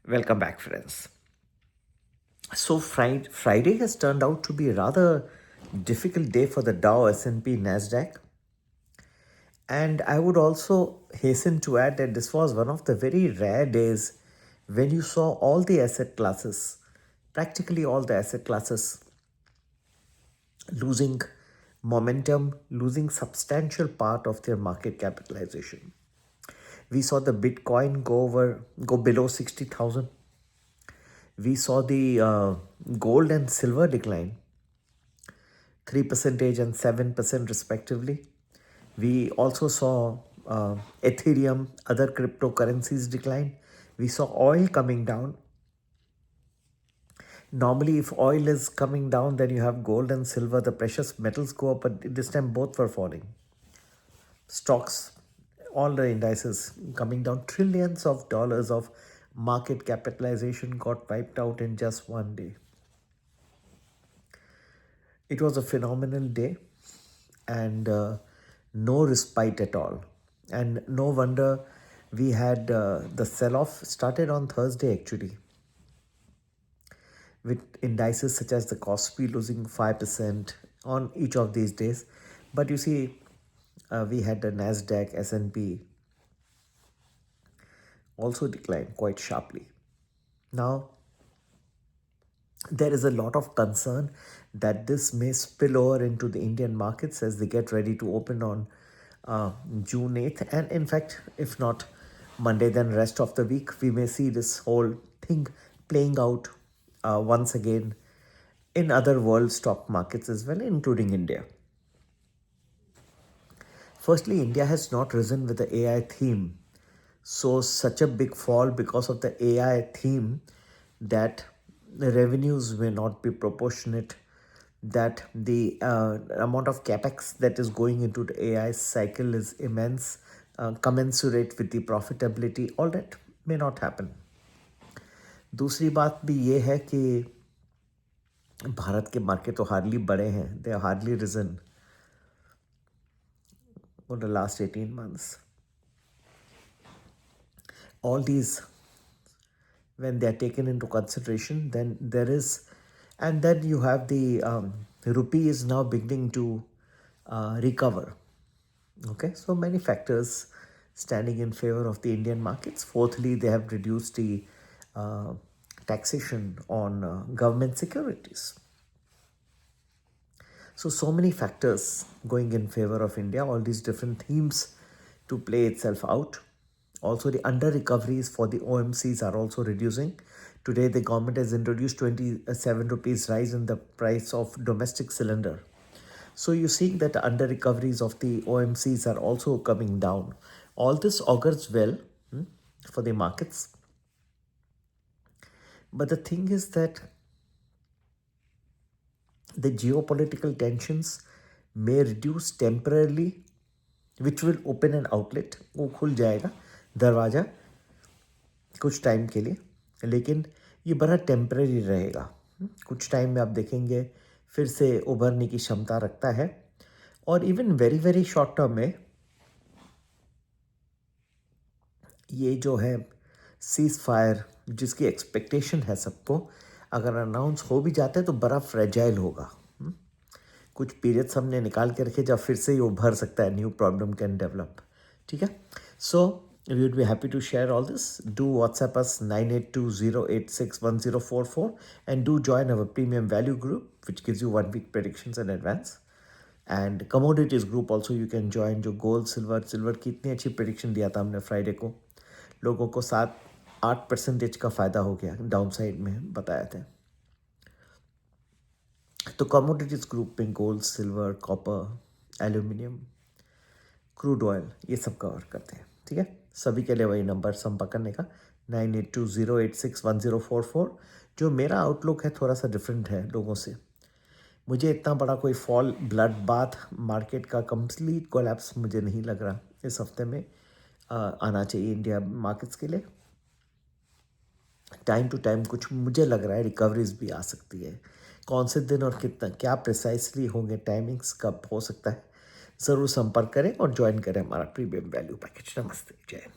Welcome back, friends. So Friday has turned out to be a rather difficult day for the Dow, S&P, Nasdaq, and I would also hasten to add that this was one of the very rare days when you saw all the asset classes, practically all the asset classes, losing momentum, losing substantial part of their market capitalization. We saw the Bitcoin go below 60,000. We saw the gold and silver decline 3% and 7% respectively. We also saw Ethereum, other cryptocurrencies decline. We saw oil coming down. Normally, if oil is coming down, then you have gold and silver, the precious metals go up, but this time both were falling. Stocks, all the indices coming down. Trillions of dollars of market capitalization got wiped out in just one day. It was a phenomenal day and no respite at all. And no wonder we had the sell off started on Thursday actually, with indices such as the Kospi losing 5% on each of these days. But you see, we had the Nasdaq, S&P also decline quite sharply. Now, there is a lot of concern that this may spill over into the Indian markets as they get ready to open on June 8th. And in fact, if not Monday, then rest of the week, we may see this whole thing playing out once again in other world stock markets as well, including India. Firstly, India has not risen with the AI theme. So such a big fall because of the AI theme that the revenues may not be proportionate, that the amount of capex that is going into the AI cycle is immense, commensurate with the profitability. All that may not happen. दूसरी बात भी ये है कि भारत के market तो hardly बढ़े हैं. They are hardly risen for the last 18 months. All these, when they are taken into consideration, then there is, and then you have the rupee is now beginning to recover. Okay, so many factors standing in favor of the Indian markets. Fourthly, they have reduced the taxation on government securities. So many factors going in favor of India, all these different themes to play itself out. Also, the under recoveries for the OMCs are also reducing. Today, the government has introduced 27 rupees rise in the price of domestic cylinder. So you're seeing that the under recoveries of the OMCs are also coming down. All this augurs well for the markets. But the thing is that the geopolitical tensions may reduce temporarily, which will open an outlet. वो खुल जाएगा दरवाज़ा कुछ time के लिए, लेकिन ये बड़ा टेम्पररी रहेगा. कुछ टाइम में आप देखेंगे फिर से उभरने की क्षमता रखता है. और even very very short term में ये जो है सीज फायर जिसकी एक्सपेक्टेशन है सबको, अगर अनाउंस हो भी जाता है तो बड़ा फ्रेजाइल होगा. कुछ पीरियड्स हमने निकाल के रखे जब फिर से ये उभर सकता है, न्यू प्रॉब्लम कैन डेवलप. ठीक है, सो we would be happy to share all this. Do WhatsApp us 9820861044 and do join our premium value group which gives you 1 week predictions in advance. And commodities group also you can join, जो gold silver की इतनी अच्छी prediction दिया था हमने Friday को. लोगों को 7-8% का फ़ायदा हो गया, डाउन साइड में बताया था. तो कमोडिटीज़ ग्रुप में gold, silver, copper, aluminium, crude oil ये सब कवर करते हैं. ठीक है, सभी के लिए वही नंबर संपर्क करने का 9820861044. जो मेरा आउटलुक है थोड़ा सा डिफरेंट है लोगों से. मुझे इतना बड़ा कोई फॉल, ब्लड बाथ, मार्केट का कंप्लीट कोलैप्स मुझे नहीं लग रहा इस हफ्ते में आना चाहिए इंडिया मार्केट्स के लिए. टाइम टू टाइम कुछ मुझे लग रहा है रिकवरीज भी आ सकती है. कौन से दिन और कितना क्या प्रिसाइसली होंगे, टाइमिंग्स कब हो सकता है, ज़रूर संपर्क करें और ज्वाइन करें हमारा प्रीमियम वैल्यू पैकेज. नमस्ते, जय.